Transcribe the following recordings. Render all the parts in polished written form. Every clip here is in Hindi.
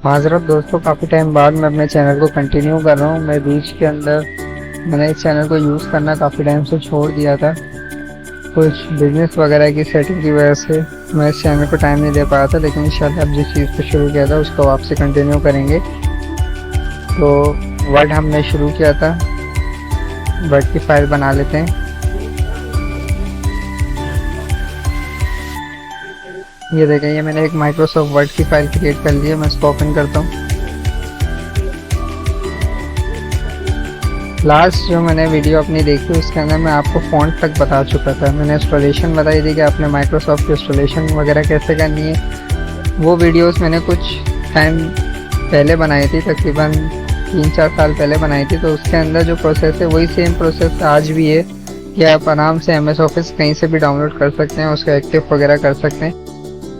माज़रत दोस्तों, काफ़ी टाइम बाद मैं अपने चैनल को कंटिन्यू कर रहा हूँ। मैं बीच के अंदर मैंने इस चैनल को यूज़ करना काफ़ी टाइम से छोड़ दिया था। कुछ बिजनेस वगैरह की सेटिंग की वजह से मैं इस चैनल को टाइम नहीं दे पाया था, लेकिन इंशाल्लाह अब जिस चीज़ को शुरू किया था उसको वापसी कंटिन्यू करेंगे। तो वर्ड हमने शुरू किया था, वर्ड की फ़ाइल बना लेते हैं। ये देखें, ये मैंने एक माइक्रोसॉफ्ट वर्ड की फ़ाइल क्रिएट कर ली है। मैं इसको ओपन करता हूँ। लास्ट जो मैंने वीडियो अपनी देखी उसके अंदर मैं आपको फ़ॉन्ट तक बता चुका था। मैंने इंस्टॉलेशन बताई थी कि आपने माइक्रोसॉफ्ट की इंस्टॉलेशन वगैरह कैसे करनी है। वो वीडियोस मैंने कुछ टाइम पहले बनाई थी, तकरीबन 3-4 साल पहले बनाई थी। तो उसके अंदर जो प्रोसेस है वही सेम प्रोसेस आज भी है कि आप आराम से MS ऑफिस कहीं से भी डाउनलोड कर सकते हैं, उसका एक्टिव वगैरह कर सकते हैं।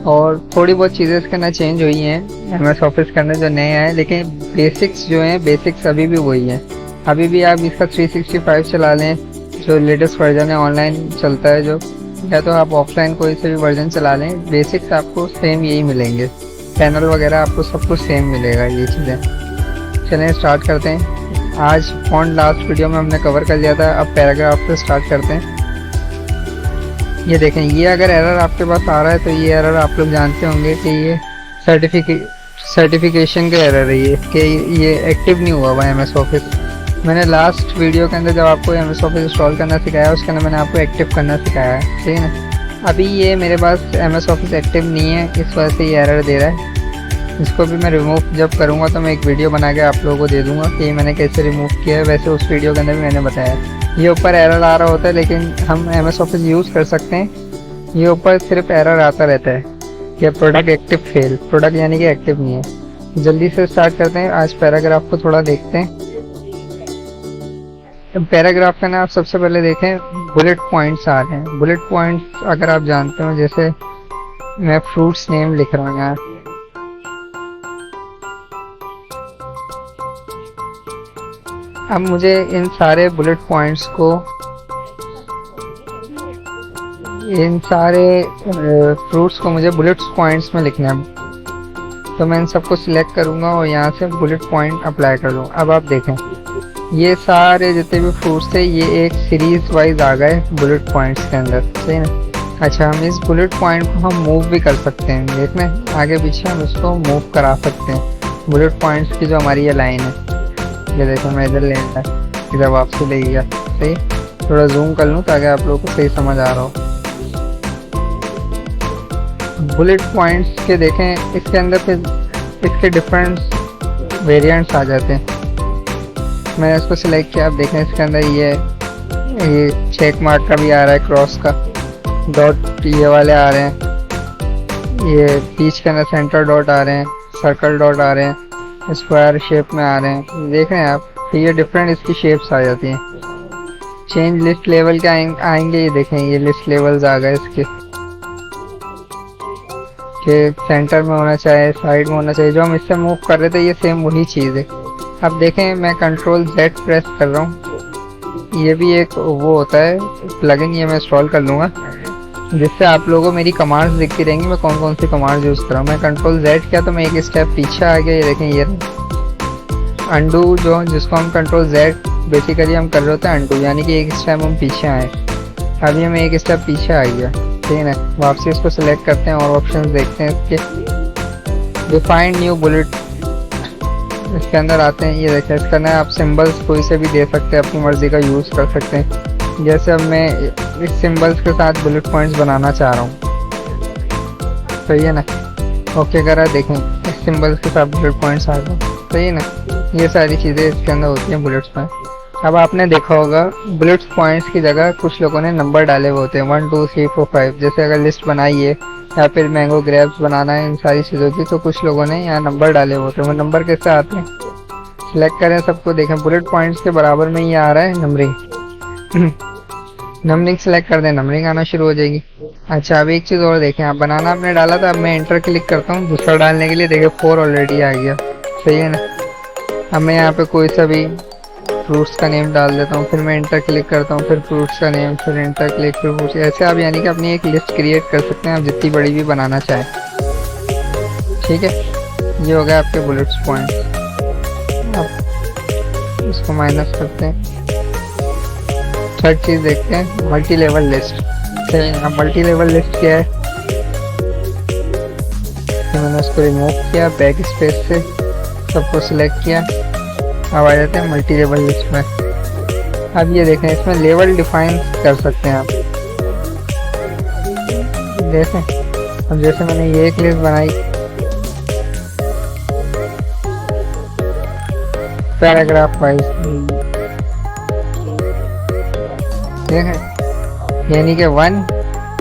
और थोड़ी बहुत चीज़ें इसके अंदर चेंज हुई हैं MS ऑफिस के अंदर जो नए आए, लेकिन बेसिक्स जो हैं बेसिक्स अभी भी वही हैं। अभी भी आप इसका 365 चला लें, जो लेटेस्ट वर्जन है ऑनलाइन चलता है जो, या तो आप ऑफलाइन कोई से भी वर्जन चला लें, बेसिक्स आपको सेम यही मिलेंगे। पैनल वगैरह आपको सब कुछ सेम मिलेगा ये चीज़ें। चलें स्टार्ट करते हैं। आज फॉन्ट लास्ट वीडियो में हमने कवर कर लिया था, अब पैराग्राफ से स्टार्ट करते हैं। ये देखें, ये अगर एरर आपके पास आ रहा है तो ये एरर आप लोग जानते होंगे कि ये सर्टिफिकेशन का एरर है ये, कि ये एक्टिव नहीं हुआ हुआ MS ऑफिस। मैंने लास्ट वीडियो के अंदर जब आपको MS ऑफिस इंस्टॉल करना सिखाया उसके अंदर मैंने आपको एक्टिव करना सिखाया है, ठीक है ना। अभी ये मेरे पास MS ऑफिस एक्टिव नहीं है, इस वजह से ये एरर दे रहा है। इसको भी मैं रिमूव जब करूँगा तो मैं एक वीडियो बना के आप लोगों को दे दूँगा कि मैंने कैसे रिमूव किया है। वैसे उस वीडियो के अंदर भी मैंने बताया। ये ऊपर एरर आ रहा होता है, लेकिन हम MS ऑफिस यूज़ कर सकते हैं। ये ऊपर सिर्फ एरर आता रहता है कि प्रोडक्ट एक्टिव फेल, प्रोडक्ट यानी कि एक्टिव नहीं है। जल्दी से स्टार्ट करते हैं। आज पैराग्राफ को थोड़ा देखते हैं। पैराग्राफ का ना आप सबसे पहले देखें, बुलेट पॉइंट्स आ रहे हैं। बुलेट पॉइंट्स अगर आप जानते हो, जैसे मैं फ्रूट्स नेम लिख रहा हूँ यहाँ, अब मुझे इन सारे बुलेट पॉइंट्स को, इन सारे फ्रूट्स को मुझे बुलेट पॉइंट्स में लिखना है। तो मैं इन सबको सिलेक्ट करूँगा और यहाँ से बुलेट पॉइंट अप्लाई कर दूँ। अब आप देखें, ये सारे जितने भी फ्रूट्स थे ये एक सीरीज वाइज आ गए बुलेट पॉइंट्स के अंदर, सही ना। अच्छा, हम इस बुलेट पॉइंट को हम मूव भी कर सकते हैं। देखना आगे पीछे हम इसको मूव करा सकते हैं। बुलेट पॉइंट्स की जो हमारी ये लाइन है, ये देखो मैं इधर ले आया, इधर वापसी ले गया, सही। थोड़ा जूम कर लूँ ताकि आप लोगों को सही समझ आ रहा हो। बुलेट पॉइंट्स के देखें, इसके अंदर फिर इसके डिफरेंट वेरिएंट्स आ जाते हैं। मैंने इसको सिलेक्ट किया। आप देखें इसके अंदर ये चेक मार्क का भी आ रहा है, क्रॉस का, डॉट ये वाले आ रहे हैं, ये बीच के अंदर सेंटर डॉट आ रहे हैं, सर्कल डॉट आ रहे हैं, स्क्वायर शेप में आ रहे हैं। देख रहे हैं आप, फिर ये डिफरेंट इसकी शेप्स आ जाती हैं। चेंज लिस्ट लेवल के आएंगे, ये देखें ये लिस्ट लेवल्स आ गए इसके, कि सेंटर में होना चाहिए, साइड में होना चाहिए। जो हम इससे मूव कर रहे थे ये सेम वही चीज़ है। अब देखें, मैं Ctrl Z प्रेस कर रहा हूँ। ये भी एक वो होता है प्लगइन, ये मैं इंस्टॉल कर लूँगा जिससे आप लोगों को मेरी कमांड्स दिखती रहेंगी, मैं कौन कौन सी कमांड्स यूज़ कर रहा हूँ। मैं Ctrl Z किया तो मैं एक स्टेप पीछे आ गया। ये देखें, ये अंडू जो, जिसको हम Ctrl Z बेसिकली हम कर रहे होते हैं अंडू, यानी कि एक स्टेप हम पीछे आए। अभी मैं एक स्टेप पीछे आ गया, ठीक है ना। वापसी इसको सिलेक्ट करते हैं और ऑप्शन देखते हैं इसके। डिफाइंड न्यू बुलेट इसके अंदर आते हैं। ये देखें, इसका ना आप सिंबल्स कोई से भी दे सकते हैं, अपनी मर्जी का यूज़ कर सकते हैं। जैसे अब मैं इस सिंबल्स के साथ बुलेट पॉइंट्स बनाना चाह रहा हूँ, सही है ना। ओके करा, देखें इस सिंबल्स के साथ बुलेट पॉइंट्स आ गए, सही है ना। ये सारी चीज़ें इसके अंदर होती हैं बुलेट्स में। अब आपने देखा होगा बुलेट पॉइंट्स की जगह कुछ लोगों ने नंबर डाले हुए होते हैं, 1 2 3 4 5। जैसे अगर लिस्ट बनाई है या फिर मैंगो ग्रेप्स बनाना है, इन सारी चीज़ों की, तो कुछ लोगों ने यहाँ नंबर डाले हुए होते हैं। वो नंबर कैसे आते हैं, सिलेक्ट करें सबको, देखें बुलेट पॉइंट्स के बराबर में ये आ रहा है नंबरिंग। नंबरिंग सेलेक्ट कर दें, नंबरिंग आना शुरू हो जाएगी। अच्छा, अब एक चीज़ और देखें, आप बनाना आपने डाला था, अब मैं एंटर क्लिक करता हूँ दूसरा डालने के लिए, देखिए 4 ऑलरेडी आ गया, सही है ना। अब मैं यहाँ पे कोई सा भी फ्रूट्स का नेम डाल देता हूँ, फिर मैं इंटर क्लिक करता हूँ, फिर फ्रूट्स का नेम, फिर इंटर क्लिक, फिर फ्रूट्स। ऐसे आप यानी कि अपनी एक लिस्ट क्रिएट कर सकते हैं, आप जितनी बड़ी भी बनाना चाहें, ठीक है। ये हो गया आपके बुलेट्स पॉइंट। अब इसको माइनस करते हैं। थर्ड चीज देखते हैं, मल्टी लेवल लिस्ट। अब मल्टी लेवल लिस्ट क्या है, तो मैंने उसको रिमूव किया बैक स्पेस से, सबको सिलेक्ट किया। अब आ जाते हैं मल्टी लेवल लिस्ट में। अब ये देखें, इसमें लेवल डिफाइन कर सकते हैं आप। देखें, अब जैसे मैंने ये एक लिस्ट बनाई पैराग्राफ वाइज, देखें, यानी कि 1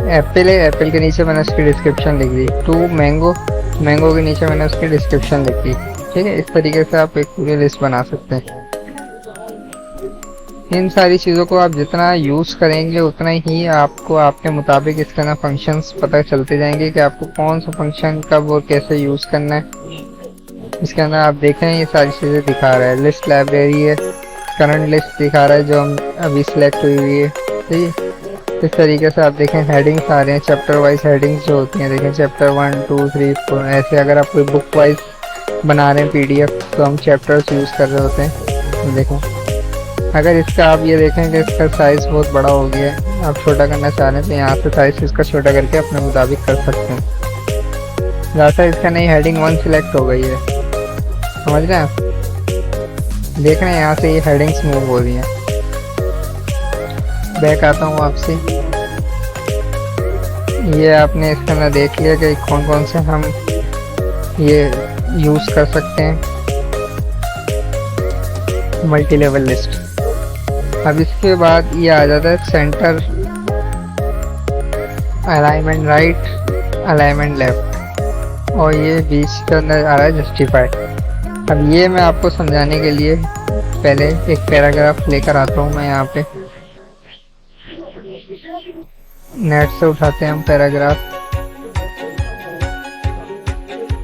एप्पल है, एप्पल के नीचे मैंने उसकी डिस्क्रिप्शन लिख दी। 2 मैंगो, मैंगो के नीचे मैंने उसकी डिस्क्रिप्शन लिख दी। ठीक है, इस तरीके से आप एक पूरी लिस्ट बना सकते हैं। इन सारी चीज़ों को आप जितना यूज़ करेंगे उतना ही आपको आपके मुताबिक इसके अंदर फंक्शंस पता चलते जाएंगे कि आपको कौन सा फंक्शन कब और कैसे यूज़ करना है। इसके अंदर आप देखें ये सारी चीज़ें दिखा रहा है। लिस्ट लाइब्रेरी है, करंट लिस्ट दिखा रहा है जो हम अभी सिलेक्ट हुई हुई है। ठीक है, इस तरीके से आप देखें हेडिंग्स आ रहे हैं, चैप्टर वाइज हेडिंग्स जो होती हैं। देखें चैप्टर 1 2 3 4 ऐसे। अगर आप कोई बुक वाइज बना रहे हैं PDF, तो हम चैप्टर्स यूज़ कर रहे होते हैं। देखें, अगर इसका आप ये देखें कि इसका साइज़ बहुत बड़ा हो गया है, आप छोटा करना चाह रहे हैं तो यहाँ से साइज़ इसका छोटा करके अपने मुताबिक कर सकते हैं। ज़्यादा इसका नहीं, हेडिंग 1 सिलेक्ट हो गई है, समझ रहे हैं आप। देख रहे हैं यहाँ से ये हेडिंग्स मूव हो रही हैं। बैक आता हूँ आपसे, ये आपने इसके अंदर देख लिया कि कौन कौन से हम ये यूज़ कर सकते हैं मल्टी लेवल लिस्ट। अब इसके बाद ये आ जाता है centre, alignment right, alignment left, और ये बीच के अंदर आ रहा है जस्टिफाई। अब ये मैं आपको समझाने के लिए पहले एक पैराग्राफ लेकर आता हूँ मैं यहाँ पे। नेट से उठाते हैं हम पैराग्राफ।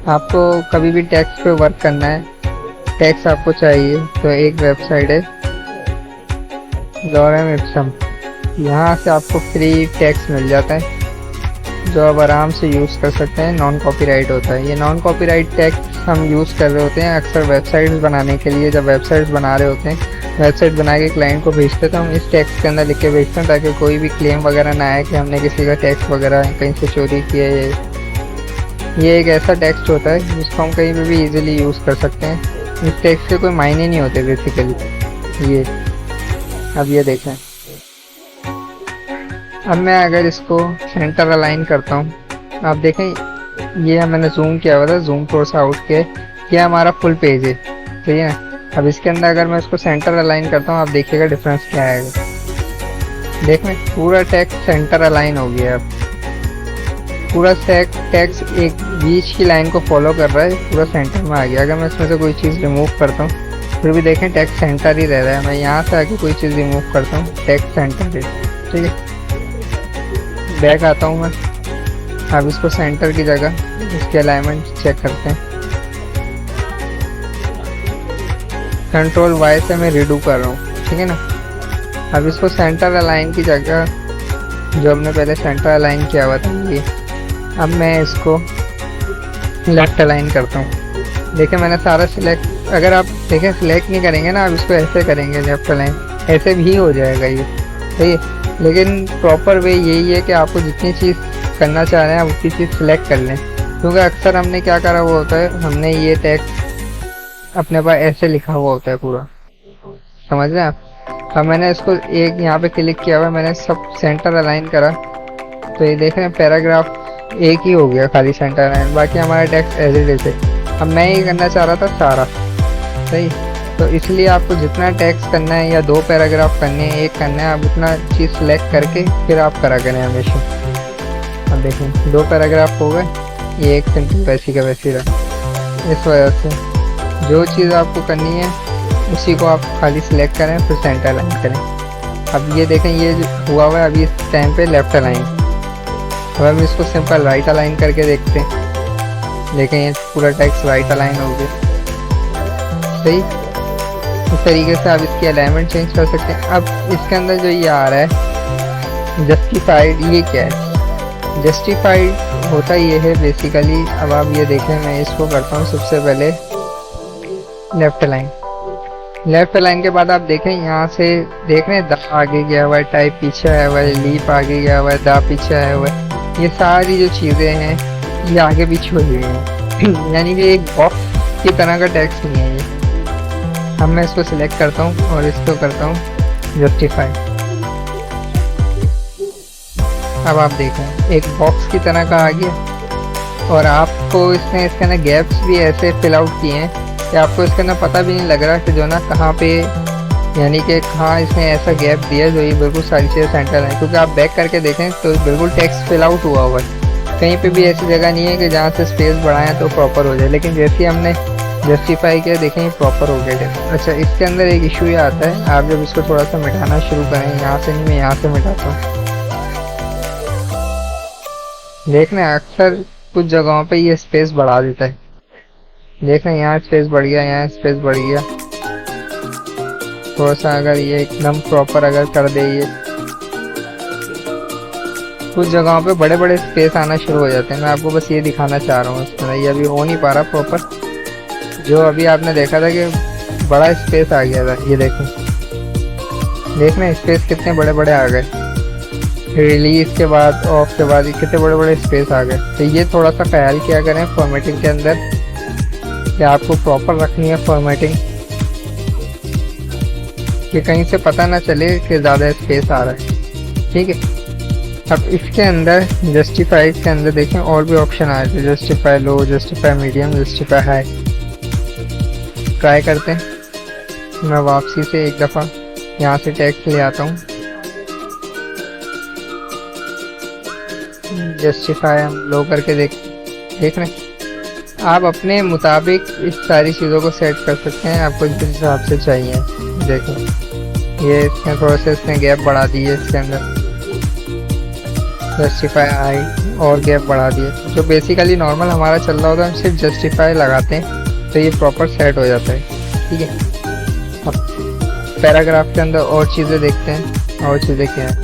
आपको कभी भी टेक्स्ट पे वर्क करना है, टेक्स्ट आपको चाहिए तो एक वेबसाइट है लॉरेम इप्सम, यहाँ से आपको फ्री टेक्स्ट मिल जाता है जो आप आराम से यूज़ कर सकते हैं। नॉन कॉपीराइट होता है ये। नॉन कॉपीराइट टेक्स्ट हम यूज़ कर रहे होते हैं अक्सर वेबसाइट्स बनाने के लिए। जब वेबसाइट्स बना रहे होते हैं, वेबसाइट बना के क्लाइंट को भेजते हैं, तो हम इस टेक्स्ट के अंदर लिख के भेजते हैं ताकि कोई भी क्लेम वगैरह ना आए कि हमने किसी का टेक्स्ट वगैरह कहीं से चोरी किया है। ये एक ऐसा टेक्स्ट होता है जिसको हम कहीं पर भी ईजिली यूज़ कर सकते हैं। इस टेक्स्ट के कोई मायने नहीं होते बेसिकली। ये अब ये देखें, अब मैं अगर इसको सेंटर अलाइन करता हूँ, आप देखें ये मैंने जूम किया हुआ था, जूम थोड़ा सा आउट किया, ये हमारा फुल पेज है। ठीक है, अब इसके अंदर अगर मैं इसको सेंटर अलाइन करता हूँ, आप देखिएगा डिफरेंस क्या आएगा। देखें पूरा टेक्स्ट सेंटर अलाइन हो गया। अब पूरा टेक्स्ट एक बीच की लाइन को फॉलो कर रहा है, पूरा सेंटर में आ गया। अगर मैं इसमें से कोई चीज़ रिमूव करता हूँ फिर भी देखें टेक्स्ट सेंटर ही रह रहा है। मैं यहाँ से आके कोई चीज़ रिमूव करता हूँ, टेक्स्ट सेंटर है। ठीक है, बैक आता हूँ मैं। अब इसको सेंटर की जगह इसके अलाइनमेंट चेक करते हैं। कंट्रोल Y से मैं रीडू कर रहा हूँ। ठीक है ना, अब इसको सेंटर अलाइन की जगह जो हमने पहले सेंटर अलाइन किया हुआ था ये, अब मैं इसको लेफ्ट अलाइन करता हूँ। देखिए मैंने सारा सिलेक्ट, अगर आप देखें सिलेक्ट नहीं करेंगे ना, आप इसको ऐसे करेंगे लेफ्ट अलाइन, ऐसे भी हो जाएगा ये। सही है, लेकिन प्रॉपर वे यही है कि आपको जितनी चीज़ करना चाह रहे हैं आप उतनी चीज़ सिलेक्ट कर लें। क्योंकि अक्सर हमने क्या करा हुआ होता है, हमने ये टेक्स्ट अपने पास ऐसे लिखा हुआ होता है पूरा, समझ रहे हैं आप। अब मैंने इसको एक यहाँ पे क्लिक किया हुआ, मैंने सब सेंटर अलाइन करा, तो ये देख रहे हैं पैराग्राफ एक ही हो गया खाली सेंटर अलाइन, बाकी हमारा टेक्स्ट एज इट इज है। अब मैं ये करना चाह रहा था सारा, सही। तो इसलिए आपको जितना टेक्स्ट करना है या 2 पैराग्राफ करने हैं, एक करना है, आप उतना चीज़ सेलेक्ट करके फिर आप करा करें हमेशा। अब देखें 2 पैराग्राफ हो गए, ये एक सेंटेंस वैसी का वैसी रहा। इस वजह से जो चीज़ आपको करनी है उसी को आप खाली सिलेक्ट करें, फिर सेंटर अलाइन करें। अब ये देखें ये हुआ हुआ है अभी इस टाइम पे लेफ्ट अलाइन। अब हम इसको सिंपल राइट अलाइन करके देखते हैं। देखें ये पूरा टेक्स्ट राइट अलाइन हो गया। सही, इस तरीके से आप इसकी अलाइनमेंट चेंज कर सकते हैं। अब इसके अंदर जो ये आ रहा है जस्टिफाइड, ये क्या है? जस्टिफाइड होता ये है बेसिकली। अब आप ये देखें, मैं इसको करता हूँ सबसे पहले लेफ्ट लाइन। लेफ्ट लाइन के बाद आप देखें यहाँ से देख रहे हैं, दा आगे गया हुआ है, टाइप पीछे आया हुआ है, लीप आगे गया हुआ है, दा पीछे आया हुआ है। ये सारी जो चीज़ें हैं ये आगे पीछे हुई हुई हैं यानी कि एक बॉक्स की तरह का टेक्स्ट नहीं है ये। अब मैं इसको सिलेक्ट करता हूँ और इसको करता हूँ जस्टिफाई। अब आप देखें एक बॉक्स की तरह का आ गया, और आपको इसमें इसके अंदर गैप्स भी ऐसे फिल आउट किए हैं कि आपको इसके अंदर पता भी नहीं लग रहा कि जो ना कहाँ पे, यानी कि कहाँ इसने ऐसा गैप दिया जो ये बिल्कुल सारी चीज़ें सेंटर है। क्योंकि आप बैक करके देखें तो बिल्कुल टेक्स्ट फिल आउट हुआ हुआ है, कहीं पे भी ऐसी जगह नहीं है कि जहाँ से स्पेस बढ़ाएं तो प्रॉपर हो जाए। लेकिन जैसे ही हमने जस्टिफाई किया देखें प्रॉपर हो गया टेक्स्ट। अच्छा, इसके अंदर एक इशू ये आता है, आप जब इसको थोड़ा सा मिटाना शुरू करें, यहाँ से नहीं, मैं यहाँ से मिटाता हूँ, देखना अक्सर कुछ जगहों पे ये स्पेस बढ़ा देता है। देख रहे हैं यहाँ स्पेस बढ़ गया, यहाँ स्पेस बढ़ गया। थोड़ा सा अगर ये एकदम प्रॉपर अगर कर दे, ये कुछ जगहों पे बड़े बड़े स्पेस आना शुरू हो जाते हैं। मैं आपको बस ये दिखाना चाह रहा हूँ, इसमें ये अभी हो नहीं पा रहा प्रॉपर। जो अभी आपने देखा था कि बड़ा स्पेस आ गया था, ये देखें, देख रहे हैं स्पेस कितने बड़े बड़े आ गए। रिलीज के बाद, ऑफ के बाद कितने बड़े बड़े स्पेस आ गए। तो ये थोड़ा सा ख्याल किया करें फॉर्मेटिंग के अंदर कि आपको प्रॉपर रखनी है फॉर्मेटिंग, कि कहीं से पता ना चले कि ज़्यादा स्पेस आ रहा है। ठीक है, अब इसके अंदर जस्टिफाई के अंदर देखें और भी ऑप्शन आए थे, justify low, justify medium, justify high. Try करते हैं। मैं वापसी से एक दफ़ा यहाँ से टेक्स्ट ले आता हूँ, जस्टिफाई हम लो करके देख रहे हैं। आप अपने मुताबिक इस सारी चीज़ों को सेट कर सकते हैं, आपको जिस हिसाब से चाहिए। देखें ये इसमें थोड़ा सा इसने गैप बढ़ा दिए, इसके अंदर जस्टिफाई आई और गैप बढ़ा दिए। जो बेसिकली नॉर्मल हमारा चल रहा होता है, हम सिर्फ जस्टिफाई लगाते हैं तो ये प्रॉपर सेट हो जाता है। ठीक है, अब पैराग्राफ के अंदर और चीज़ें देखते हैं। और चीज़ें क्या है,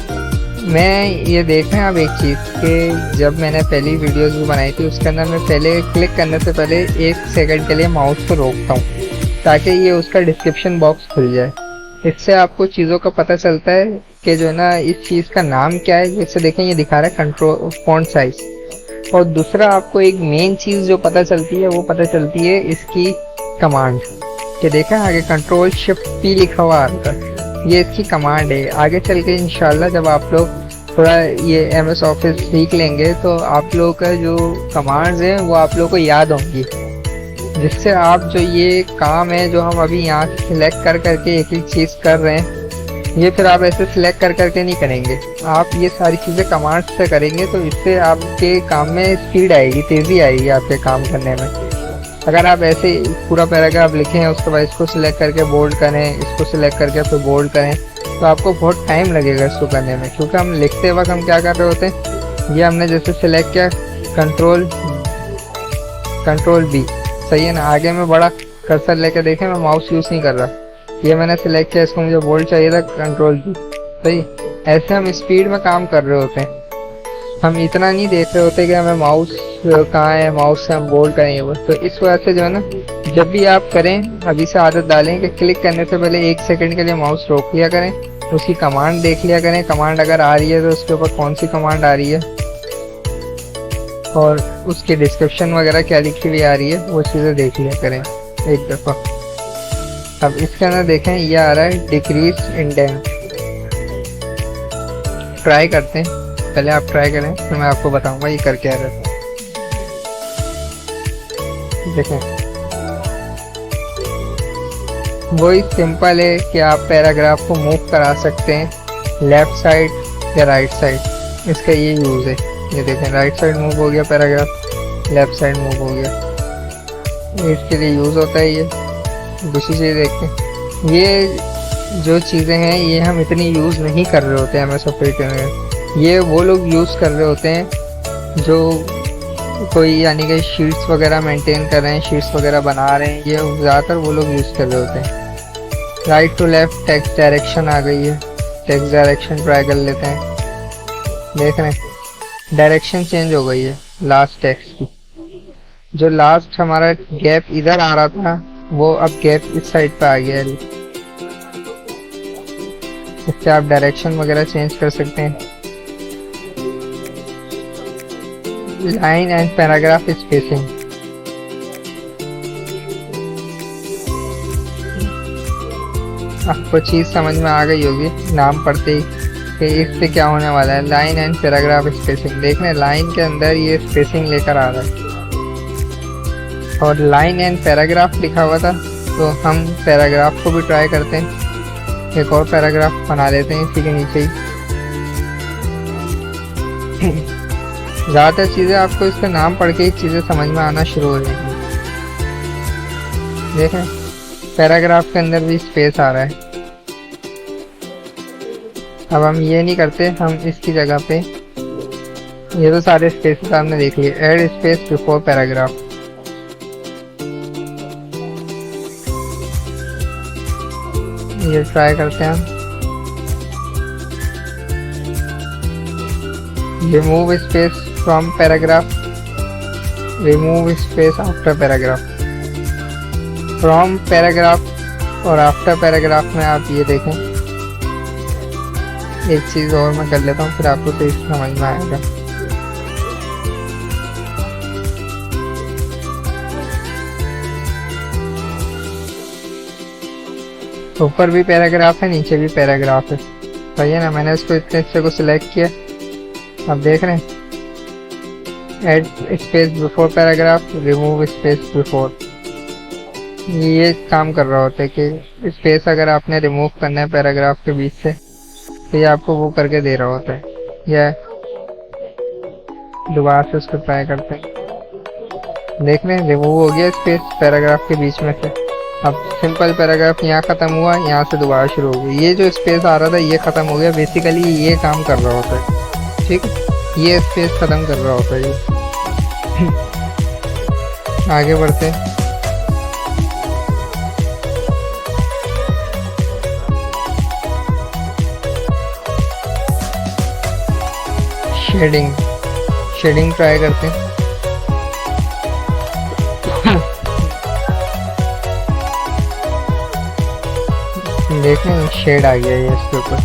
मैं ये देख रहे हैं आप एक चीज़ कि जब मैंने पहली वीडियोस भी बनाई थी उसके अंदर मैं पहले क्लिक करने से पहले 1 सेकंड के लिए माउस को रोकता हूँ ताकि ये उसका डिस्क्रिप्शन बॉक्स खुल जाए। इससे आपको चीज़ों का पता चलता है कि जो है ना इस चीज़ का नाम क्या है। जैसे देखें ये दिखा रहा है कंट्रोल फॉन्ट साइज। और दूसरा आपको एक मेन चीज़ जो पता चलती है वो पता चलती है इसकी कमांड, कि देखें आगे कंट्रोल शिफ्ट पी लिखा हुआ आता है, ये इसकी कमांड है। आगे चल के इंशाल्लाह जब आप लोग थोड़ा ये MS ऑफिस सीख लेंगे तो आप लोगों का जो कमांड्स हैं वो आप लोगों को याद होंगी, जिससे आप जो ये काम है जो हम अभी यहाँ से सिलेक्ट कर करके एक एक चीज़ कर रहे हैं, ये फिर आप ऐसे सिलेक्ट कर करके नहीं करेंगे। आप ये सारी चीज़ें कमांड्स से करेंगे तो इससे आपके काम में स्पीड आएगी, तेज़ी आएगी आपके काम करने में। अगर आप ऐसे पूरा पैराग्राफ लिखें उसके बाद इसको सिलेक्ट करके बोल्ड करें, इसको सिलेक्ट करके फिर बोल्ड करें, तो आपको बहुत टाइम लगेगा इसको करने में। क्योंकि हम लिखते वक्त हम क्या कर रहे होते हैं, ये हमने जैसे सिलेक्ट किया कंट्रोल B, सही है ना। आगे में बड़ा कर्सर लेके देखें, मैं माउस यूज़ नहीं कर रहा, ये मैंने सिलेक्ट किया, इसको मुझे बोल्ड चाहिए था, कंट्रोल B, सही। ऐसे हम स्पीड में काम कर रहे होते हैं, हम इतना नहीं देख रहे होते कि हमें माउस कहाँ है, माउस से हम बोल्ड करेंगे वो। तो इस वजह से जो है ना जब भी आप करें अभी से आदत डालें कि क्लिक करने से पहले 1 सेकंड के लिए माउस रोक लिया करें, उसकी कमांड देख लिया करें, कमांड अगर आ रही है तो उसके ऊपर कौन सी कमांड आ रही है और उसकी डिस्क्रिप्शन वगैरह क्या लिखी हुई आ रही है वो चीज़ें देख लिया करें एक दफ़ा। अब इसके अंदर देखें ये आ रहा है डिक्रीज इंडेंट। ट्राई करते हैं, पहले आप ट्राई करें फिर मैं आपको बताऊंगा ये कर क्या रहा है। देखें वही सिंपल है कि आप पैराग्राफ को मूव करा सकते हैं लेफ़्ट साइड या राइट साइड, इसका ये यूज़ है। ये देखें राइट साइड मूव हो गया पैराग्राफ, लेफ़्ट साइड मूव हो गया, इसके लिए यूज़ होता है ये। दूसरी चीज़ देखते हैं, ये जो चीज़ें हैं ये हम इतनी यूज़ नहीं कर रहे होते हैं MS ऑफिस में, ये वो लोग यूज़ कर रहे होते हैं जो कोई यानी कि शीट्स वगैरह मेंटेन कर रहे हैं, शीट्स वगैरह बना रहे हैं, ये ज़्यादातर वो लोग यूज़ कर रहे होते हैं। Right to left text direction आ गई है, टेक्स्ट डायरेक्शन ट्राई कर लेते हैं। देख रहे हैं डायरेक्शन चेंज हो गई है, लास्ट टेक्स्ट की। जो लास्ट हमारा गैप इधर आ रहा था वो अब गैप इस साइड पे आ गया है। इससे आप डायरेक्शन वगैरह चेंज कर सकते हैं। लाइन एंड पैराग्राफ स्पेसिंग, आपको चीज समझ में आ गई होगी नाम पढ़ते ही कि इससे क्या होने वाला है। लाइन एंड पैराग्राफ स्पेसिंग, देख रहे हैं लाइन के अंदर ये स्पेसिंग लेकर आ रहा है और लाइन एंड पैराग्राफ लिखा हुआ था, तो हम पैराग्राफ को भी ट्राई करते हैं। एक और पैराग्राफ बना लेते हैं इसी के नीचे ही। ज़्यादातर चीज़ें आपको इसका नाम पढ़ के ही चीज़ें समझ में आना शुरू हो जाएंगी। देखें पैराग्राफ के अंदर भी स्पेस आ रहा है। अब हम ये नहीं करते, हम इसकी जगह पे ये तो सारे स्पेसेस आपने देख लिए। ऐड स्पेस बिफोर पैराग्राफ, ये ट्राई करते हैं हम। Remove space from paragraph, remove space after paragraph. From paragraph और आफ्टर पैराग्राफ में आप ये देखें, एक चीज और मैं कर लेता हूँ फिर आपको तो समझ में आएगा। ऊपर भी पैराग्राफ है, नीचे भी पैराग्राफ है, सही है ना। मैंने इसको इतने हिस्से को सिलेक्ट किया। अब देख रहे हैं add space before paragraph, remove space before, ये काम कर रहा होता है कि स्पेस अगर आपने रिमूव करना है पैराग्राफ के बीच से तो ये आपको वो करके दे रहा होता है। या दोबारा से उसको ट्राई करते हैं। देख रहे हैं रिमूव हो गया स्पेस पैराग्राफ के बीच में से। अब सिंपल पैराग्राफ यहाँ खत्म हुआ, यहाँ से दोबारा शुरू हो गया। ये जो स्पेस आ रहा था ये खत्म हो गया। बेसिकली ये काम कर रहा होता है, ठीक है, ये स्पेस खत्म कर रहा होता है ये। आगे बढ़ते हैं। शेडिंग, शेडिंग ट्राई करते हैं। देखें शेड आ गया है इसके ऊपर।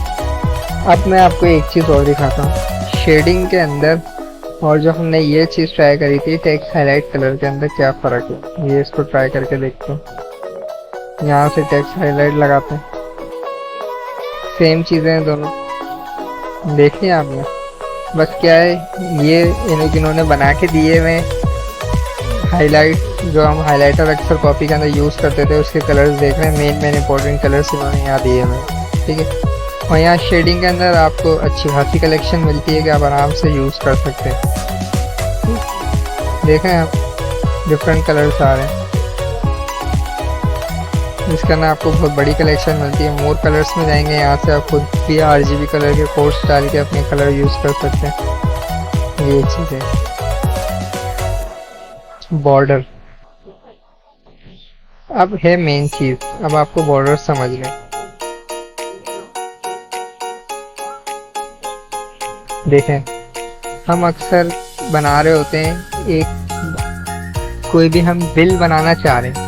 अब मैं आपको एक चीज़ और दिखाता हूँ शेडिंग के अंदर और जो हमने ये चीज़ ट्राई करी थी टेक्स्ट हाईलाइट कलर के अंदर क्या फ़र्क है, ये इसको ट्राई करके देखते हैं। यहाँ से टेक्स्ट हाईलाइट लगाते हैं, सेम चीज़ें हैं दोनों, देखिए आपने। बस क्या है ये इन्होंने बना के दिए हुए हाईलाइट, जो हम हाइलाइटर अक्सर कॉपी के अंदर यूज़ करते थे उसके कलर्स देख रहे हैं। मेन इंपॉर्टेंट कलर्स इन्होंने यहाँ दिए हुए, ठीक है। और यहाँ शेडिंग के अंदर आपको अच्छी खासी कलेक्शन मिलती है कि आप आराम से यूज़ कर सकते हैं। देखें आप डिफरेंट कलर्स आ रहे हैं, इसके अंदर आपको बहुत बड़ी कलेक्शन मिलती है। मोर कलर्स में जाएंगे, यहाँ से आप खुद भी RGB कलर के कोड्स डाल के अपने कलर यूज़ कर सकते हैं। ये चीज़ है। बॉर्डर, अब है मेन चीज, अब आपको बॉर्डर समझ लें। देखें हम अक्सर बना रहे होते हैं एक कोई भी हम बिल बनाना चाह रहे हैं,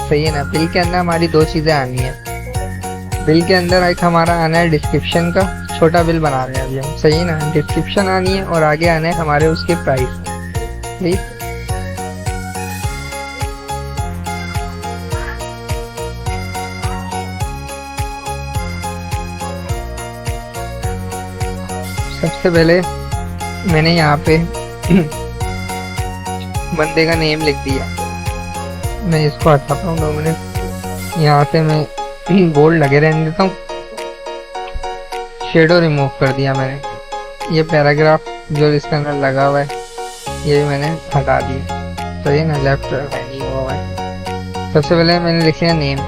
सही है ना। बिल के अंदर हमारी दो चीजें आनी है। बिल के अंदर एक हमारा आना है डिस्क्रिप्शन का, छोटा बिल बना रहे हैं अभी हम, सही है ना। डिस्क्रिप्शन आनी है और आगे आना है हमारे उसके प्राइस, ठीक। सबसे पहले मैंने यहाँ पे बंदे का नेम लिख दिया। मैं इसको हटाता हूँ 2 मिनट। यहाँ से मैं बोल्ड लगे रहने देता हूँ। शेडो रिमूव कर दिया मैंने। ये पैराग्राफ जो इसके अंदर लगा हुआ है ये मैंने हटा दिया, तो ये ना लेफ्ट हैंडिंग हुआ है। सबसे पहले मैंने लिख लिया नेम।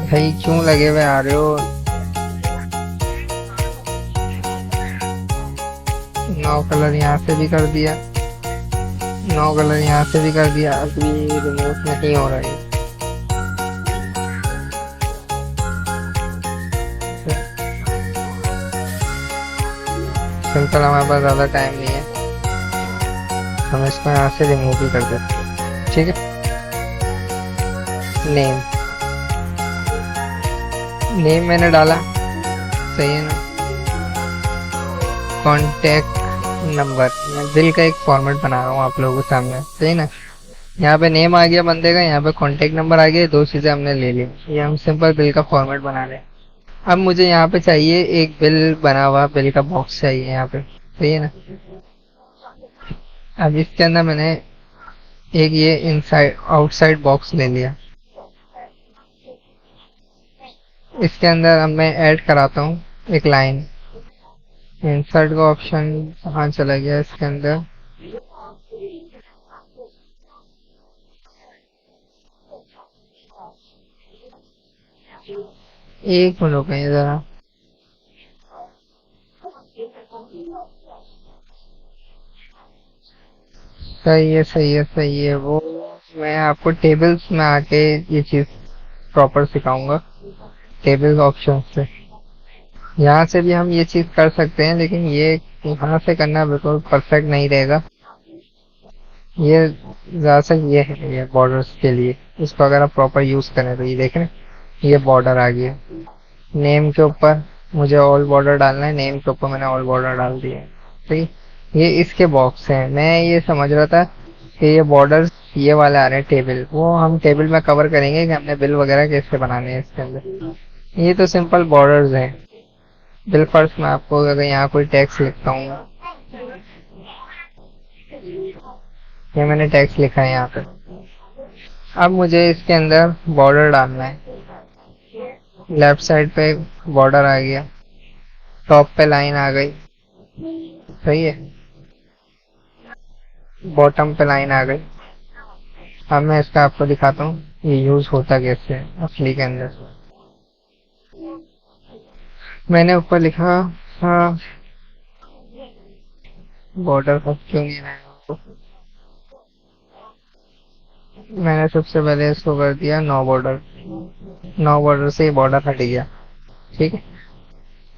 भाई क्यों लगे हुए आ रहे हो? नो कलर यहाँ से भी कर दिया, नो कलर यहाँ से भी कर दिया। अभी रिमूव नहीं हो रहा है। सिंपल, हमारे पास ज़्यादा टाइम नहीं है, हम इसको यहाँ से रिमूव भी कर देते हैं। ठीक है, नेम, नेम मैंने डाला, सही है ना। कॉन्टैक्ट नंबर, मैं बिल का एक फॉर्मेट बना रहा हूँ आप लोगों के सामने, सही ना। यहाँ पे नेम आ गया बंदे का, यहाँ पे कॉन्टैक्ट नंबर आ गया, दो चीज़ें हमने ले ली। ये हम सिंपल बिल का फॉर्मेट बना रहे हैं। अब मुझे यहाँ पे चाहिए एक बिल बना हुआ, बिल का बॉक्स चाहिए यहाँ पे, सही है ना। अब इसके अंदर मैंने एक ये इनसाइड आउटसाइड बॉक्स ले लिया। इसके अंदर अब मैं ऐड कराता हूँ एक लाइन। इंसर्ट का ऑप्शन कहाँ चला गया इसके अंदर, एक मिनट रुकिए जरा। सही है, सही है, सही है। वो मैं आपको टेबल्स में आके ये चीज प्रॉपर सिखाऊंगा, टेबल्स ऑप्शन से। यहाँ से भी हम ये चीज कर सकते हैं, लेकिन ये यहाँ से करना बिल्कुल परफेक्ट नहीं रहेगा। ये ज्यादा ये है, ये बॉर्डर्स के लिए, इसको अगर आप प्रॉपर यूज करें तो। ये देख रहे हैं, ये बॉर्डर आ गया। नेम के ऊपर मुझे ऑल बॉर्डर डालना है, नेम के ऊपर मैंने ऑल बॉर्डर डाल दिया। ठीक, ये इसके बॉक्स हैं। मैं ये समझ रहा था कि ये बॉर्डर्स ये वाले आ रहे हैं टेबल, वो हम टेबल में कवर करेंगे कि हमने बिल वगैरह कैसे बनाने हैं इसके अंदर। ये तो सिंपल बॉर्डर्स हैं। बिल फर्स्ट मैं आपको अगर यहाँ कोई टैक्स लिखता हूँ, ये मैंने टैक्स लिखा है यहाँ पे। अब मुझे इसके अंदर बॉर्डर डालना है। लेफ्ट साइड पे बॉर्डर आ गया, टॉप पे लाइन आ गई, सही है। बॉटम पे लाइन आ गई। अब मैं इसका आपको दिखाता हूँ ये यूज होता कैसे है असली के अंदर। मैंने ऊपर लिखा हाँ, बॉर्डर का क्यों नहीं आया, मैंने सबसे पहले इसको कर दिया नो बॉर्डर। नो बॉर्डर से बॉर्डर हट गया, ठीक है।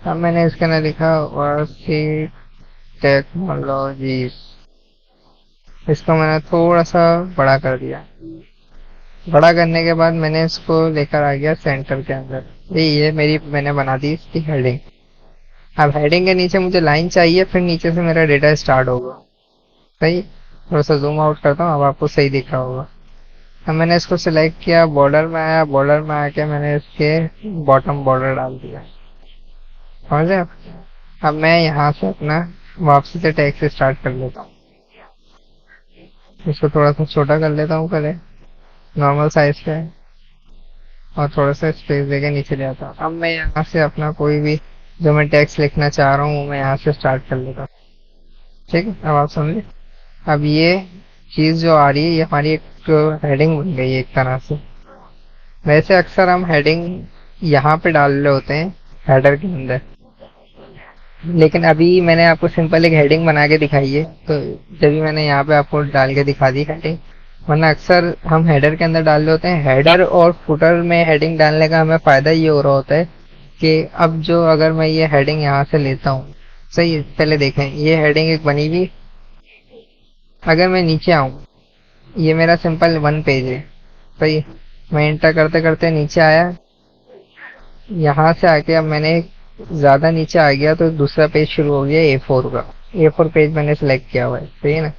अब मैंने इसके अंदर लिखा वासी टेक्नोलॉजीज, इसको मैंने थोड़ा सा बड़ा कर दिया। बड़ा करने के बाद मैंने इसको लेकर आ गया सेंटर के अंदर। ये मेरी मैंने बना दी इसकी हेडिंग। अब हेडिंग के नीचे मुझे लाइन चाहिए, फिर नीचे से मेरा डेटा स्टार्ट होगा, सही। थोड़ा सा जूम आउट करता हूँ, अब आपको सही दिख रहा होगा। अब मैंने इसको सिलेक्ट किया, बॉर्डर में आया, बॉर्डर में आके मैंने इसके बॉटम बॉर्डर डाल दिया, समझे आप। अब मैं यहाँ से अपना वापसी से टेक्स्ट स्टार्ट कर लेता हूँ। इसको थोड़ा सा छोटा कर लेता हूँ पहले, नॉर्मल साइज पे, और थोड़ा सा स्पेस देके नीचे ले आता हूँ। अब मैं यहाँ से अपना कोई भी जो मैं टेक्स्ट लिखना चाह रहा हूँ वो मैं यहाँ से स्टार्ट कर लेता हूँ, ठीक है। अब आप समझे। अब ये चीज जो आ रही है ये हमारी एक हेडिंग बन गई है एक तरह से। वैसे अक्सर हम हेडिंग यहाँ पे डाल रहे होते हैं हेडर के अंदर, लेकिन अभी मैंने आपको सिंपल एक हेडिंग बना के दिखाई है, तो जब भी मैंने यहाँ पे आपको डाल के दिखा दी हेडिंग। वरना अक्सर हम हेडर के अंदर डाल रहे होते हैं। हेडर और फुटर में हेडिंग डालने का हमें फायदा ये हो रहा होता है कि अब जो अगर मैं ये हेडिंग यहाँ से लेता हूँ, सही। पहले देखें, ये हेडिंग एक बनी हुई। अगर मैं नीचे आऊँ, ये मेरा सिंपल वन पेज है, सही। मैं एंटर करते करते नीचे आया, यहाँ से आके अब मैंने ज्यादा नीचे आ गया तो दूसरा पेज शुरू हो गया A4 का। A4 पेज मैंने सिलेक्ट किया हुआ है, सही है ना।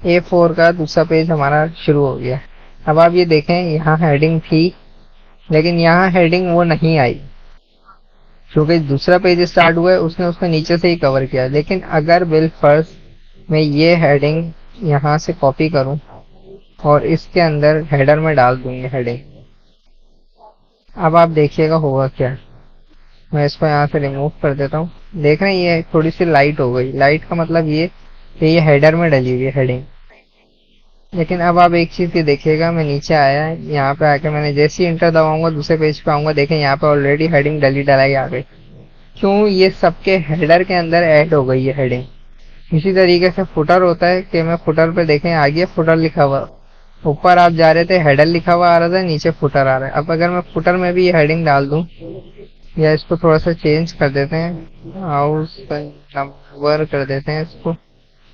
A4 का दूसरा पेज हमारा शुरू हो गया। अब आप ये देखें, यहाँ हेडिंग थी लेकिन यहाँ हेडिंग वो नहीं आई, क्योंकि दूसरा पेज स्टार्ट हुआ है, उसने उसको नीचे से ही कवर किया। लेकिन अगर बिल फर्स्ट में ये हेडिंग यहाँ से कॉपी करूं और इसके अंदर हेडर में डाल दूंगी हेडिंग, अब आप देखिएगा होगा क्या। मैं इसको यहाँ से रिमूव कर देता हूँ। देख रहे हैं ये थोड़ी सी लाइट हो गई। लाइट का मतलब ये कि ये हेडर में डली हुई है हेडिंग। लेकिन अब आप एक चीज ये देखिएगा, मैं नीचे आया, यहाँ पे आके मैंने जैसे ही इंटर दबाऊंगा दूसरे पेज पे आऊंगा, देखें यहाँ पे ऑलरेडी हेडिंग डली डलाई आ गई। क्यों? ये सबके हेडर के अंदर ऐड हो गई है हेडिंग। इसी तरीके से फुटर होता है कि मैं फुटर पे देखें आगे फुटर लिखा हुआ, ऊपर आप जा रहे थे हेडर लिखा हुआ आ रहा था, नीचे फुटर आ रहा है। अब अगर मैं फुटर में भी ये हेडिंग डाल दूं, या इसको थोड़ा सा चेंज कर देते हैं, हाउस नंबर कर देते हैं इसको।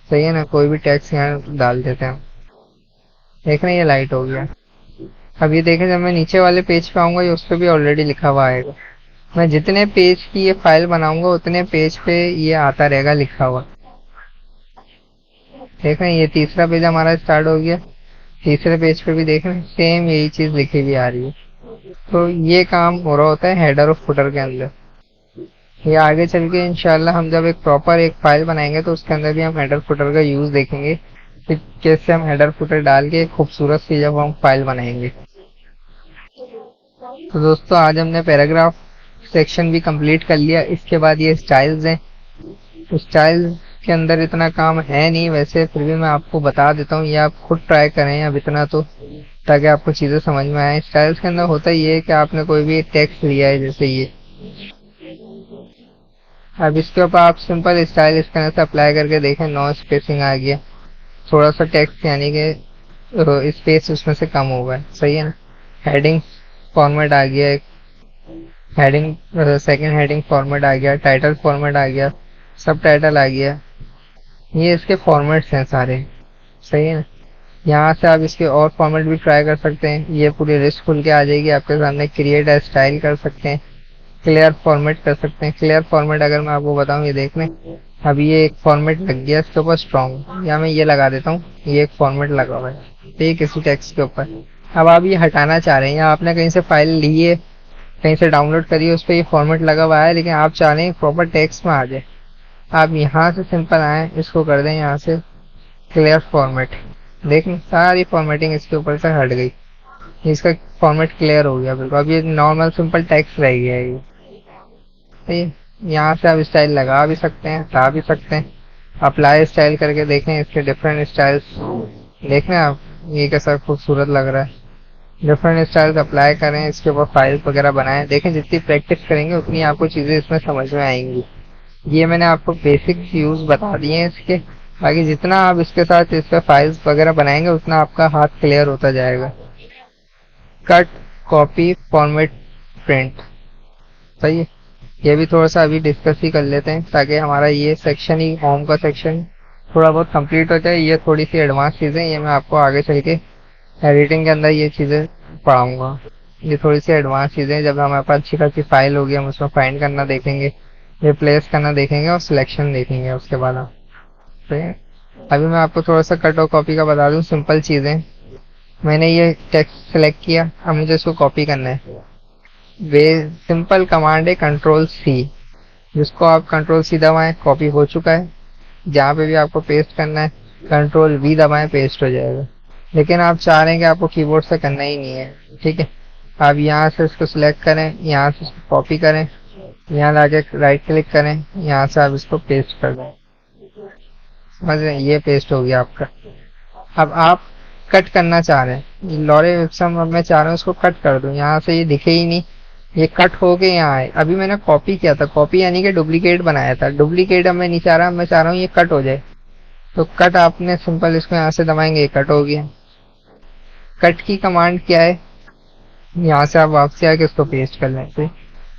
सही है ना, कोई भी टेक्स्ट यहाँ डाल देते हैं। देख रहे हैं, ये लाइट हो गया। अब ये देखें, जब मैं नीचे वाले पेज पे आऊंगा, ये उस पर भी ऑलरेडी लिखा हुआ आएगा। मैं जितने पेज की ये फाइल बनाऊंगा उतने पेज पे ये आता रहेगा लिखा हुआ। देख रहे हैं, ये तीसरा पेज हमारा स्टार्ट हो गया। तीसरे पेज पे भी देख रहे हैं, सेम यही चीज लिखी हुई आ रही है। तो ये काम हो रहा होता है हेडर और फुटर के अंदर। ये आगे चल के इंशाल्लाह हम जब एक प्रॉपर एक फाइल बनाएंगे तो उसके अंदर भी हम हेडर फुटर का यूज देखेंगे कि कैसे हम हेडर फुटर डाल के खूबसूरत सी जब हम फाइल बनाएंगे। तो दोस्तों, आज हमने पैराग्राफ सेक्शन भी कंप्लीट कर लिया। इसके बाद ये स्टाइल्स हैं। स्टाइल्स के अंदर इतना काम है नहीं वैसे, फिर भी मैं आपको बता देता हूँ, ये आप खुद ट्राई करें अब इतना तो, ताकि आपको चीजें समझ में आए। स्टाइल्स के अंदर होता ये है कि आपने कोई भी टेक्स्ट लिया है, जैसे ये, अब इसके ऊपर आप सिंपल स्टाइल इस तरह से अप्लाई करके देखें, नो स्पेसिंग आ गया, थोड़ा सा टेक्स्ट यानी कि स्पेस उसमें से कम हो गया। सही है ना। हेडिंग फॉर्मेट आ गया, एक हेडिंग सेकंड हेडिंग फॉर्मेट आ गया, टाइटल फॉर्मेट आ गया, सब टाइटल आ गया। ये इसके फॉर्मेट्स हैं सारे। सही है ना। यहाँ से आप इसके और फॉर्मेट भी ट्राई कर सकते हैं। ये पूरी लिस्ट खुल के आ जाएगी आपके सामने। क्रिएट ए स्टाइल कर सकते हैं, क्लियर फॉर्मेट कर सकते हैं। क्लियर फॉर्मेट अगर मैं आपको बताऊं, ये देख लें, अब ये एक फॉर्मेट लग गया इसके ऊपर स्ट्रॉन्ग, या मैं ये लगा देता हूँ, ये एक फॉर्मेट लगा हुआ है, तो ये किसी टेक्स्ट के ऊपर। अब आप ये हटाना चाह रहे हैं, या आपने कहीं से फाइल ली है, कहीं से डाउनलोड करिए, उस पर ये फॉर्मेट लगा हुआ है, लेकिन आप चाह रहे हैं प्रॉपर टेक्स्ट में आ जाए। आप यहाँ से सिंपल आए, इसको कर दें यहाँ से क्लियर फॉर्मेट। देखें, सारी फॉर्मेटिंग इसके ऊपर से हट गई, इसका फॉर्मेट क्लियर हो गया बिल्कुल। अब ये नॉर्मल सिंपल टेक्स्ट रह गया है ये। यहाँ से आप स्टाइल लगा भी सकते हैं, हटा भी सकते हैं। अप्लाई स्टाइल करके देखें, इसके डिफरेंट स्टाइल्स देखें आप, ये कैसा खूबसूरत लग रहा है। डिफरेंट स्टाइल्स अप्लाई करें, इसके ऊपर फाइल्स वगैरह बनाएं। देखें, जितनी प्रैक्टिस करेंगे उतनी आपको चीजें इसमें समझ में आएंगी। ये मैंने आपको बेसिक यूज बता दिए हैं इसके, बाकी जितना आप इसके साथ इस पे फाइल्स वगैरह बनाएंगे उतना आपका हाथ क्लियर होता जाएगा। Cut, copy, format, print. सही है। ये भी थोड़ा सा अभी डिस्कस ही कर लेते हैं, ताकि हमारा ये सेक्शन ही, होम का सेक्शन, थोड़ा बहुत कंप्लीट हो जाए। ये थोड़ी सी एडवांस चीजें, ये मैं आपको आगे चल के एडिटिंग के अंदर ये चीजें पढ़ाऊंगा। ये थोड़ी सी एडवांस चीजें, जब हमारे पास अच्छी खासी फाइल होगी, हम उसमें फाइंड करना देखेंगे, रिप्लेस करना देखेंगे और सिलेक्शन देखेंगे उसके बाद हम। ठीक है। अभी मैं आपको थोड़ा सा कट और कॉपी का बता दूं, सिंपल चीजें। मैंने ये टेक्स्ट सेलेक्ट किया, अब मुझे इसको कॉपी करना है। वे सिंपल कमांड है कंट्रोल सी, जिसको आप कंट्रोल सी दबाएं, कॉपी हो चुका है। जहाँ पे भी आपको पेस्ट करना है, कंट्रोल वी दबाएं, पेस्ट हो जाएगा। लेकिन आप चाह रहे हैं कि आपको कीबोर्ड से करना ही नहीं है, ठीक है। आप यहाँ से इसको सिलेक्ट करें, यहाँ से इसको कॉपी करें, यहाँ लाके राइट क्लिक करें, यहाँ से आप इसको पेस्ट कर दें। समझ रहे हैं, ये पेस्ट हो गया आपका। अब आप कट करना चाह रहे हैं, लॉरे विप्सम, अब मैं चाह रहा हूँ इसको कट कर दूं, यहाँ से ये दिखे ही नहीं, ये कट हो के यहाँ आए। अभी मैंने कॉपी किया था, कॉपी यानी कि डुप्लीकेट बनाया था, डुप्लीकेट अब मैं नहीं चाह रहा, मैं चाह रहा हूँ ये कट हो जाए। तो कट आपने सिंपल इसको यहाँ से दबाएंगे, ये कट हो गया। कट की कमांड क्या है, यहाँ से आप वापसी आके इसको पेस्ट कर लें।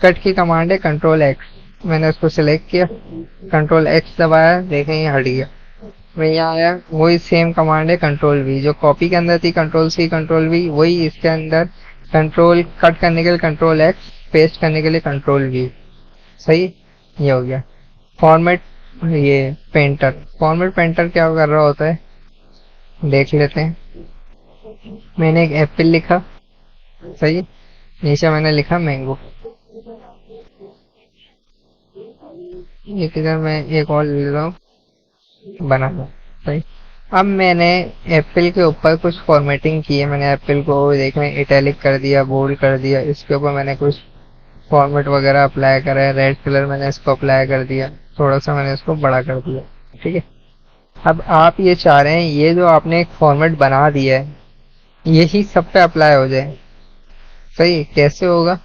कट की कमांड है कंट्रोल एक्स। मैंने उसको सिलेक्ट किया, कंट्रोल एक्स दबाया, देखें ये हट गया। मैं यहाँ आया, वही सेम कमांड है कंट्रोल वी, जो कॉपी के अंदर थी कंट्रोल सी कंट्रोल वी, वही इसके अंदर कंट्रोल कट करने के लिए कंट्रोल एक्स, पेस्ट करने के लिए कंट्रोल वी। सही, ये हो गया। फॉर्मेट, ये पेंटर, फॉर्मेट पेंटर क्या कर रहा होता है देख लेते हैं। मैंने एक एप्पल लिखा, सही, नीचे मैंने लिखा मैंगो। ये किधर, मैं एक और ले रहा हूँ, बना था। सही। अब मैंने एप्पल के ऊपर कुछ फॉर्मेटिंग की है। मैंने एप्पल को देखने इटैलिक कर दिया, बोल्ड कर दिया, इसके ऊपर मैंने कुछ फॉर्मेट वगैरह अप्लाई करा है। रेड कलर मैंने इसको अप्लाई कर दिया, थोड़ा सा मैंने इसको बड़ा कर दिया, ठीक है। अब आप ये चाह रहे हैं ये जो आपने एक फॉर्मेट बना दिया है यही सब पे अप्लाई हो जाए। सही, कैसे होगा,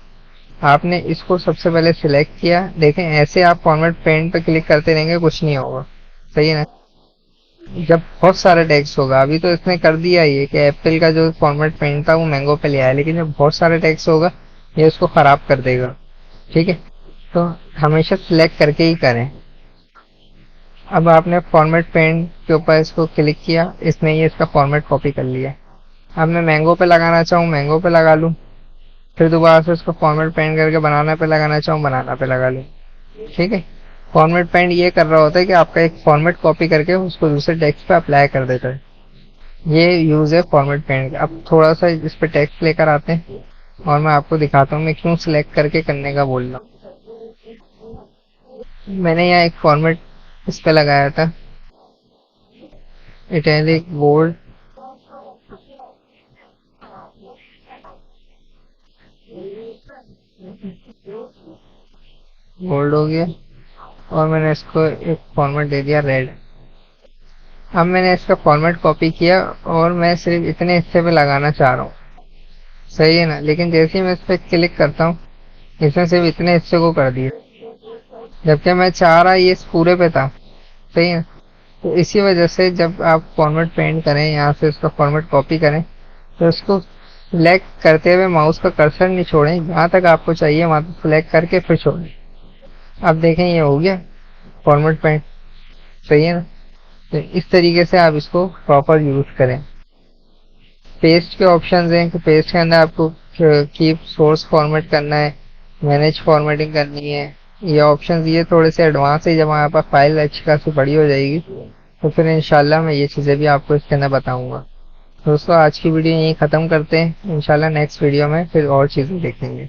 आपने इसको सबसे पहले सिलेक्ट किया, देखें ऐसे आप फॉर्मेट पेंट पे क्लिक करते रहेंगे, कुछ नहीं होगा। सही है ना। जब बहुत सारा टेक्स्ट होगा, अभी तो इसने कर दिया ये कि एप्पल का जो फॉर्मेट पेंट था वो मैंगो पे ले आया, लेकिन जब बहुत सारा टेक्स्ट होगा ये उसको खराब कर देगा। ठीक है, तो हमेशा सिलेक्ट करके ही करें। अब आपने फॉर्मेट पेन के ऊपर इसको क्लिक किया, इसने ये इसका फॉर्मेट कॉपी कर लिया। अब मैं मैंगो पे लगाना चाहूँ मैंगो पे लगा लूँ, फिर दोबारा से उसको फॉर्मेट पेन करके बनाना पे लगाना चाहूँ बनाना पे लगा लूँ। ठीक है, फॉर्मेट पेन ये कर रहा होता है कि आपका एक फॉर्मेट कॉपी करके उसको दूसरे टेक्स्ट पे अप्लाई कर देता है। ये यूज है फॉर्मेट पेन का। अब थोड़ा सा इस पे टेक्स्ट लेकर आते हैं और मैं आपको दिखाता हूँ मैं क्यों सिलेक्ट करके करने का बोल रहा हूँ। मैंने यहाँ एक फॉर्मेट इस पे लगाया था, इटैलिक बोल्ड, बोल्ड हो गया, और मैंने इसको एक फॉर्मेट दे दिया रेड। अब मैंने इसका फॉर्मेट कॉपी किया और मैं सिर्फ इतने हिस्से पे लगाना चाह रहा हूँ, सही है ना। लेकिन जैसे ही मैं इस पे क्लिक करता हूँ, इसने सिर्फ इतने हिस्से को कर दिया, जबकि मैं चाह रहा ये इस पूरे पे था, सही है। तो इसी वजह से जब आप फॉर्मेट पेंट करें, यहाँ से उसका फॉर्मेट कॉपी करें, तो उसको सिलेक्ट करते हुए माउस का कर्सर नहीं छोड़ें, जहाँ तक आपको चाहिए वहां तक सिलेक्ट करके फिर छोड़ें। अब देखें ये हो गया फॉर्मेट पेंट, सही है ना। तो इस तरीके से आप इसको प्रॉपर यूज करें। पेस्ट के ऑप्शंस हैं कि पेस्ट के अंदर आपको कीप सोर्स फॉर्मेट करना है, मैनेज फॉर्मेटिंग करनी है। ये ऑप्शंस ये थोड़े से एडवांस है, जब हमारे पास फाइल अच्छी खासी बड़ी हो जाएगी तो फिर इंशाल्लाह मैं ये चीज़ें भी आपको इसके अंदर बताऊंगा। दोस्तों आज की वीडियो यहीं ख़त्म करते हैं, इंशाल्लाह नेक्स्ट वीडियो में फिर और चीज़ें देखेंगे।